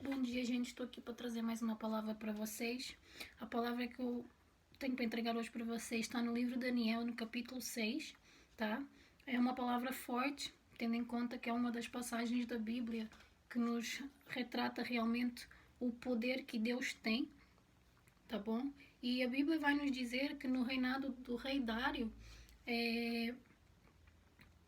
Bom dia, gente. Estou aqui para trazer mais uma palavra para vocês. A palavra que eu tenho para entregar hoje para vocês está no livro de Daniel, no capítulo 6, tá? É uma palavra forte, tendo em conta que é uma das passagens da Bíblia que nos retrata realmente o poder que Deus tem, tá bom? E a Bíblia vai nos dizer que no reinado do rei Dário,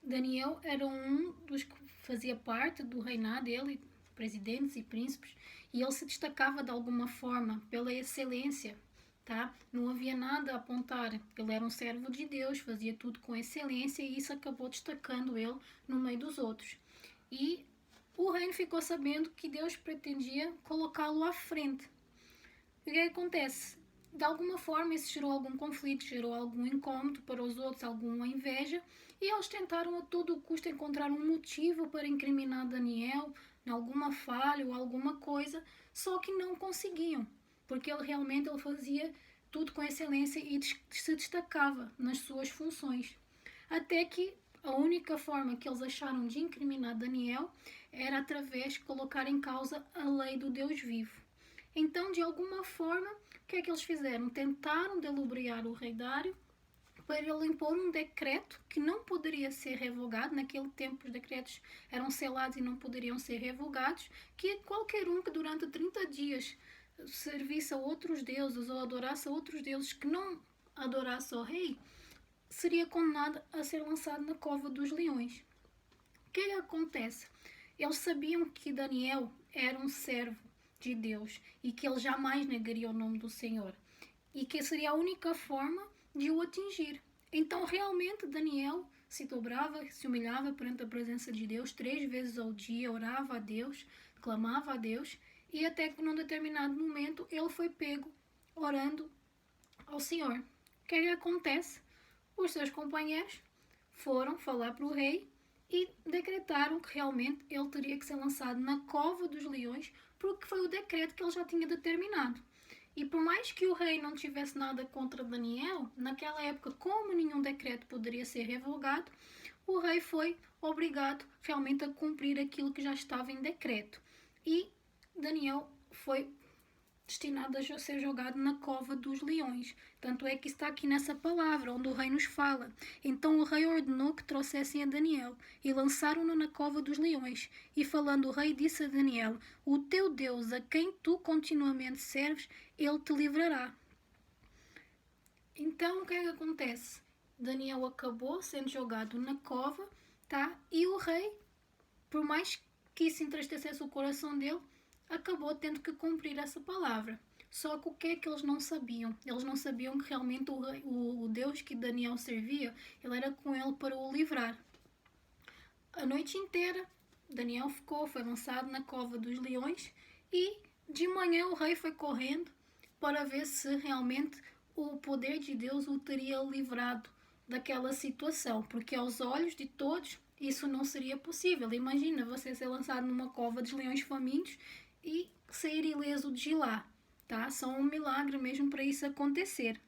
Daniel era um dos que fazia parte do reinado dele, presidentes e príncipes, e ele se destacava de alguma forma pela excelência, tá? Não havia nada a apontar. Ele era um servo de Deus, fazia tudo com excelência e isso acabou destacando ele no meio dos outros. E o reino ficou sabendo que Deus pretendia colocá-lo à frente. E o que acontece? De alguma forma isso gerou algum conflito, gerou algum incômodo para os outros, alguma inveja, e eles tentaram a todo custo encontrar um motivo para incriminar Daniel, em alguma falha ou alguma coisa, só que não conseguiam, porque ele fazia tudo com excelência e se destacava nas suas funções. Até que a única forma que eles acharam de incriminar Daniel era através de colocar em causa a lei do Deus vivo. Então, de alguma forma, o que é que eles fizeram? Tentaram delubriar o rei Dário para ele impor um decreto que não poderia ser revogado. Naquele tempo os decretos eram selados e não poderiam ser revogados, que qualquer um que durante 30 dias servisse a outros deuses ou adorasse a outros deuses que não adorasse ao rei, seria condenado a ser lançado na cova dos leões. O que acontece? Eles sabiam que Daniel era um servo de Deus e que ele jamais negaria o nome do Senhor e que seria a única forma de o atingir. Então realmente Daniel se dobrava, se humilhava perante a presença de Deus 3 vezes ao dia, orava a Deus, clamava a Deus e até que num determinado momento ele foi pego orando ao Senhor. O que é que acontece? Os seus companheiros foram falar para o rei e decretaram que realmente ele teria que ser lançado na cova dos leões, porque foi o decreto que ele já tinha determinado. E por mais que o rei não tivesse nada contra Daniel, naquela época, como nenhum decreto poderia ser revogado, o rei foi obrigado realmente a cumprir aquilo que já estava em decreto. E Daniel foi destinado a ser jogado na cova dos leões. Tanto é que está aqui nessa palavra, onde o rei nos fala. Então o rei ordenou que trouxessem a Daniel e lançaram-no na cova dos leões. E falando o rei disse a Daniel: o teu Deus, a quem tu continuamente serves, ele te livrará. Então o que é que acontece? Daniel acabou sendo jogado na cova, tá? E o rei, por mais que isso entristecesse o coração dele, acabou tendo que cumprir essa palavra. Só que o que é que eles não sabiam? Eles não sabiam que realmente o Deus que Daniel servia, ele era com ele para o livrar. A noite inteira, Daniel foi lançado na cova dos leões e de manhã o rei foi correndo para ver se realmente o poder de Deus o teria livrado daquela situação, porque aos olhos de todos isso não seria possível. Imagina você ser lançado numa cova de leões famintos e sair ileso de lá, tá? Só um milagre mesmo para isso acontecer.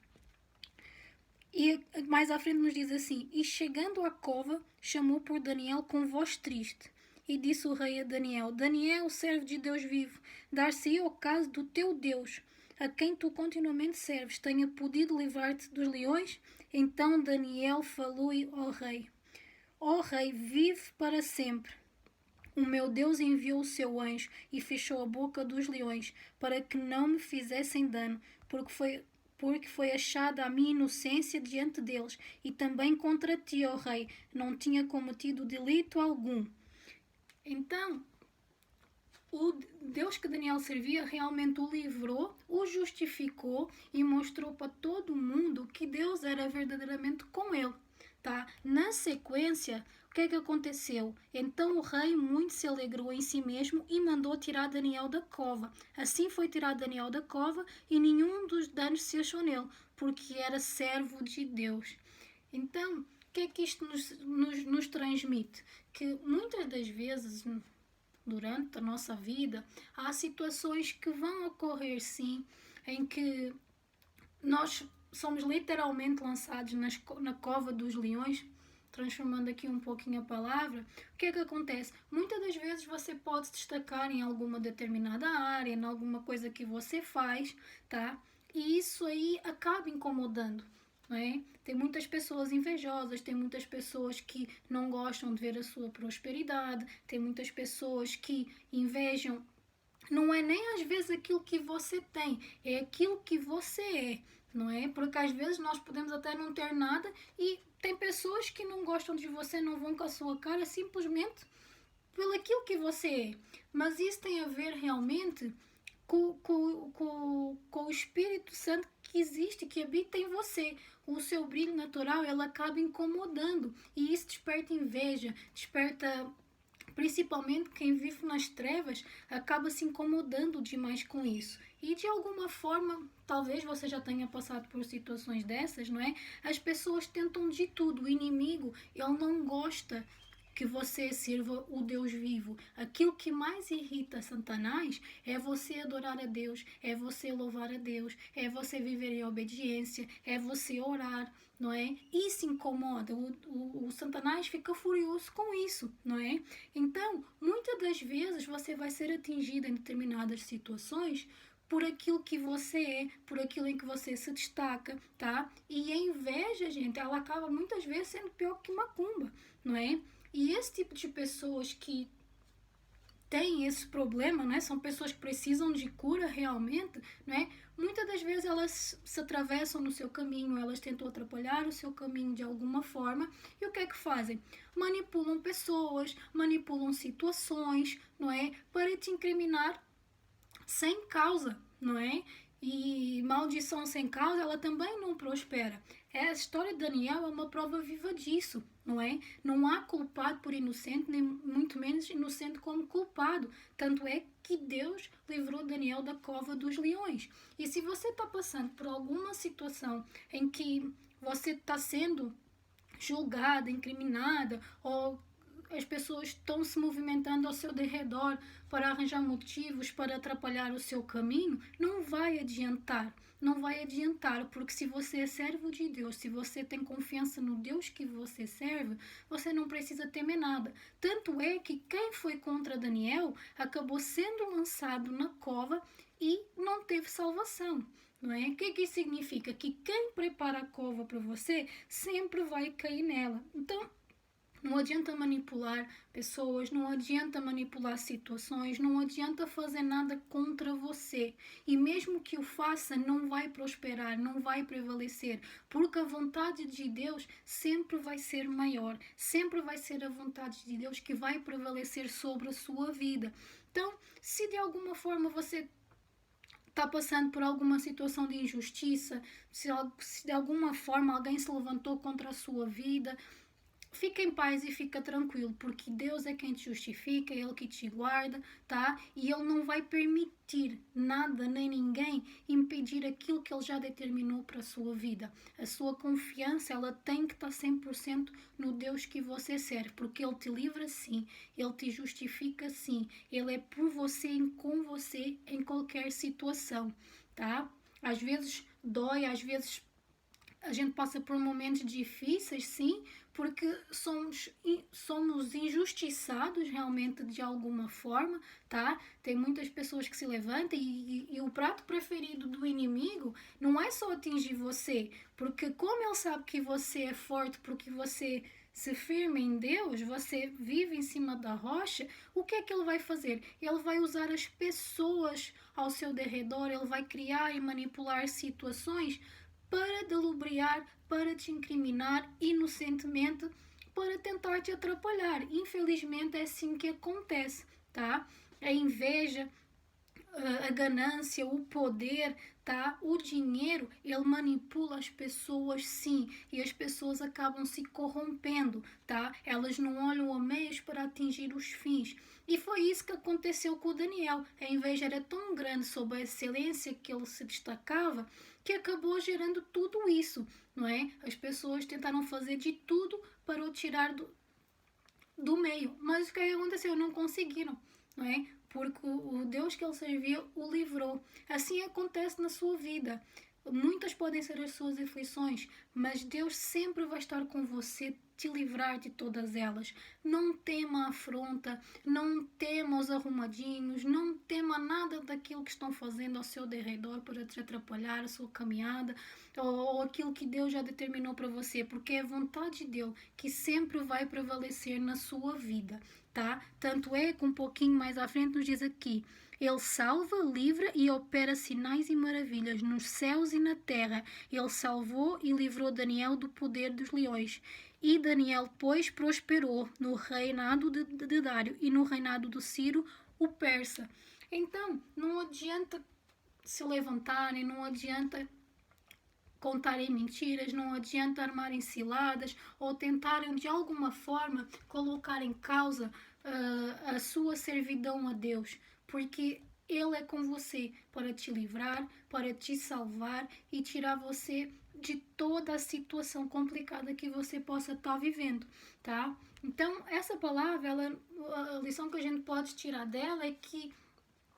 E mais à frente nos diz assim: e chegando à cova, chamou por Daniel com voz triste. E disse o rei a Daniel: Daniel, servo de Deus vivo, dar-se-ia o caso do teu Deus, a quem tu continuamente serves, tenha podido livrar-te dos leões? Então Daniel falou ao rei: ó rei, vive para sempre. O meu Deus enviou o seu anjo e fechou a boca dos leões, para que não me fizessem dano, porque foi achada a minha inocência diante deles, e também contra ti, ó rei, não tinha cometido delito algum. Então, o Deus que Daniel servia realmente o livrou, o justificou e mostrou para todo mundo que Deus era verdadeiramente com ele. Tá? Na sequência, o que é que aconteceu? Então o rei muito se alegrou em si mesmo e mandou tirar Daniel da cova. Assim foi tirado Daniel da cova e nenhum dos danos se achou nele, porque era servo de Deus. Então, o que é que isto nos transmite? Que muitas das vezes durante a nossa vida, há situações que vão ocorrer sim, em que nós somos literalmente lançados na cova dos leões, transformando aqui um pouquinho a palavra, o que é que acontece? Muitas das vezes você pode se destacar em alguma determinada área, em alguma coisa que você faz, tá? E isso aí acaba incomodando, não é? Tem muitas pessoas invejosas, tem muitas pessoas que não gostam de ver a sua prosperidade, tem muitas pessoas que invejam. Não é nem às vezes aquilo que você tem, é aquilo que você é, não é? Porque às vezes nós podemos até não ter nada e tem pessoas que não gostam de você, não vão com a sua cara simplesmente pelo aquilo que você é. Mas isso tem a ver realmente com o Espírito Santo que existe, que habita em você. O seu brilho natural, ele acaba incomodando e isso desperta inveja, desperta. Principalmente quem vive nas trevas acaba se incomodando demais com isso. E de alguma forma, talvez você já tenha passado por situações dessas, não é? As pessoas tentam de tudo. O inimigo, ele não gosta que você sirva o Deus vivo. Aquilo que mais irrita Satanás é você adorar a Deus, é você louvar a Deus, é você viver em obediência, é você orar, não é? Isso incomoda. O Satanás fica furioso com isso, não é? Então, muitas das vezes você vai ser atingido em determinadas situações por aquilo que você é, por aquilo em que você se destaca, tá? E a inveja, gente, ela acaba muitas vezes sendo pior que macumba, não é? E esse tipo de pessoas que têm esse problema, né, são pessoas que precisam de cura realmente, né? Muitas das vezes elas se atravessam no seu caminho, elas tentam atrapalhar o seu caminho de alguma forma. E o que é que fazem? Manipulam pessoas, manipulam situações, não é? Para te incriminar sem causa, não é? E maldição sem causa, ela também não prospera. A história de Daniel é uma prova viva disso, não é? Não há culpado por inocente, nem muito menos inocente como culpado. Tanto é que Deus livrou Daniel da cova dos leões. E se você está passando por alguma situação em que você está sendo julgada, incriminada, ou as pessoas estão se movimentando ao seu derredor para arranjar motivos para atrapalhar o seu caminho, não vai adiantar. Não vai adiantar, porque se você é servo de Deus, se você tem confiança no Deus que você serve, você não precisa temer nada. Tanto é que quem foi contra Daniel acabou sendo lançado na cova e não teve salvação. Não é? O que isso significa? Que quem prepara a cova para você sempre vai cair nela. Então, não adianta manipular pessoas, não adianta manipular situações, não adianta fazer nada contra você. E mesmo que o faça, não vai prosperar, não vai prevalecer, porque a vontade de Deus sempre vai ser maior, sempre vai ser a vontade de Deus que vai prevalecer sobre a sua vida. Então, se de alguma forma você está passando por alguma situação de injustiça, se de alguma forma alguém se levantou contra a sua vida, fica em paz e fica tranquilo, porque Deus é quem te justifica, é Ele que te guarda, tá? E Ele não vai permitir nada nem ninguém impedir aquilo que Ele já determinou para a sua vida. A sua confiança, ela tem que estar 100% no Deus que você serve, porque Ele te livra sim, Ele te justifica sim, Ele é por você e com você em qualquer situação, tá? Às vezes dói, às vezes a gente passa por momentos difíceis, sim, porque somos injustiçados realmente de alguma forma, tá? Tem muitas pessoas que se levantam e o prato preferido do inimigo não é só atingir você, porque como ele sabe que você é forte, porque você se firma em Deus, você vive em cima da rocha, o que é que ele vai fazer? Ele vai usar as pessoas ao seu derredor, ele vai criar e manipular situações para delubriar, para te incriminar inocentemente, para tentar te atrapalhar. Infelizmente é assim que acontece, tá? A inveja, a ganância, o poder, tá? O dinheiro, ele manipula as pessoas, sim, e as pessoas acabam se corrompendo, tá? Elas não olham a meios para atingir os fins. E foi isso que aconteceu com o Daniel. A inveja era tão grande sobre a excelência que ele se destacava, que acabou gerando tudo isso, não é? As pessoas tentaram fazer de tudo para o tirar do meio, mas o que aconteceu? Não conseguiram, não é? Porque o Deus que ele servia o livrou. Assim acontece na sua vida. Muitas podem ser as suas aflições, mas Deus sempre vai estar com você, te livrar de todas elas. Não tema a afronta, não tema os arrumadinhos, não tema nada daquilo que estão fazendo ao seu derredor para te atrapalhar a sua caminhada, ou aquilo que Deus já determinou para você, porque é a vontade dele que sempre vai prevalecer na sua vida, tá? Tanto é que um pouquinho mais à frente nos diz aqui: ele salva, livra e opera sinais e maravilhas nos céus e na terra. Ele salvou e livrou Daniel do poder dos leões. E Daniel, pois, prosperou no reinado de Dário e no reinado do Ciro, o persa. Então, não adianta se levantarem, não adianta contarem mentiras, não adianta armarem ciladas ou tentarem de alguma forma colocar em causa a sua servidão a Deus, porque Ele é com você para te livrar, para te salvar e tirar você de toda a situação complicada que você possa estar vivendo, tá? Então, essa palavra, a lição que a gente pode tirar dela é que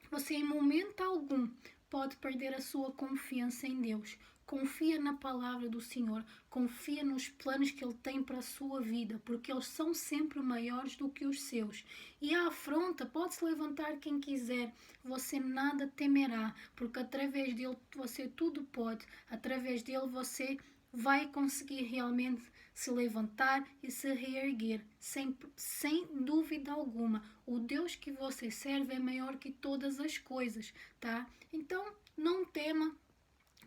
você, em momento algum, pode perder a sua confiança em Deus. Confia na palavra do Senhor. Confia nos planos que Ele tem para a sua vida, porque eles são sempre maiores do que os seus. E a afronta pode-se levantar quem quiser. Você nada temerá, porque através dele você tudo pode. Através dele você vai conseguir realmente se levantar e se reerguer, sem dúvida alguma. O Deus que você serve é maior que todas as coisas, tá? Então, não tema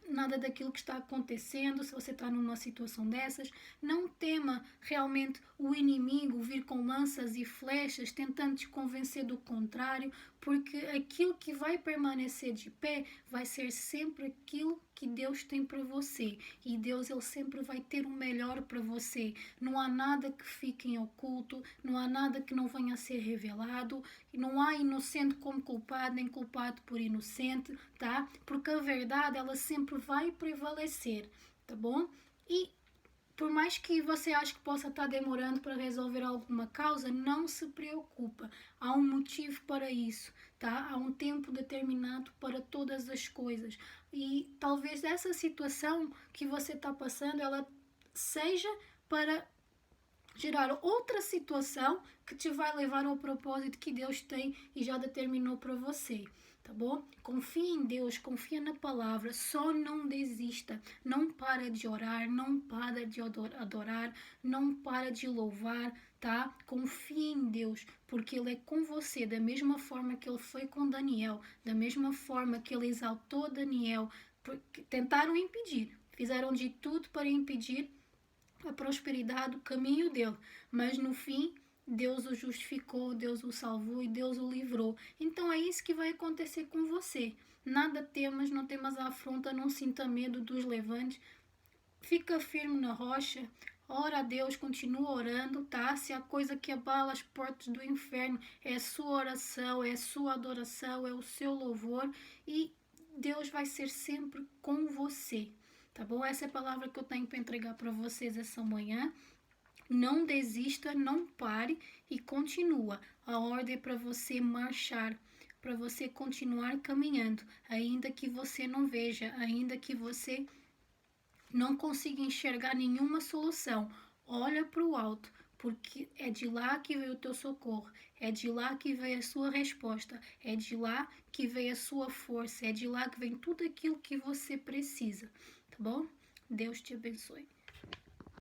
nada daquilo que está acontecendo. Se você está numa situação dessas, não tema realmente o inimigo vir com lanças e flechas tentando te convencer do contrário, porque aquilo que vai permanecer de pé vai ser sempre aquilo que Deus tem para você, e Deus, ele sempre vai ter o melhor para você. Não há nada que fique em oculto, não há nada que não venha a ser revelado, e não há inocente como culpado, nem culpado por inocente, tá? Porque a verdade, ela sempre vai prevalecer, tá bom? E por mais que você ache que possa estar demorando para resolver alguma causa, não se preocupa. Há um motivo para isso, tá? Há um tempo determinado para todas as coisas. E talvez essa situação que você está passando, ela seja para gerar outra situação que te vai levar ao propósito que Deus tem e já determinou para você, tá bom? Confia em Deus, confia na palavra, só não desista, não para de orar, não para de adorar, não para de louvar, tá? Confia em Deus, porque Ele é com você, da mesma forma que Ele foi com Daniel, da mesma forma que Ele exaltou Daniel, porque tentaram impedir, fizeram de tudo para impedir a prosperidade, o caminho dele, mas no fim Deus o justificou, Deus o salvou e Deus o livrou. Então é isso que vai acontecer com você. Nada temas, não temas a afronta, não sinta medo dos levantes. Fica firme na rocha, ora a Deus, continua orando, tá? Se a coisa que abala as portas do inferno é a sua oração, é a sua adoração, é o seu louvor, e Deus vai ser sempre com você. Tá bom? Essa é a palavra que eu tenho para entregar para vocês essa manhã. Não desista, não pare e continua. A ordem é para você marchar, para você continuar caminhando, ainda que você não veja, ainda que você não consiga enxergar nenhuma solução. Olha para o alto, porque é de lá que veio o teu socorro, é de lá que veio a sua resposta, é de lá que veio a sua força, é de lá que vem tudo aquilo que você precisa. Tá bom? Deus te abençoe.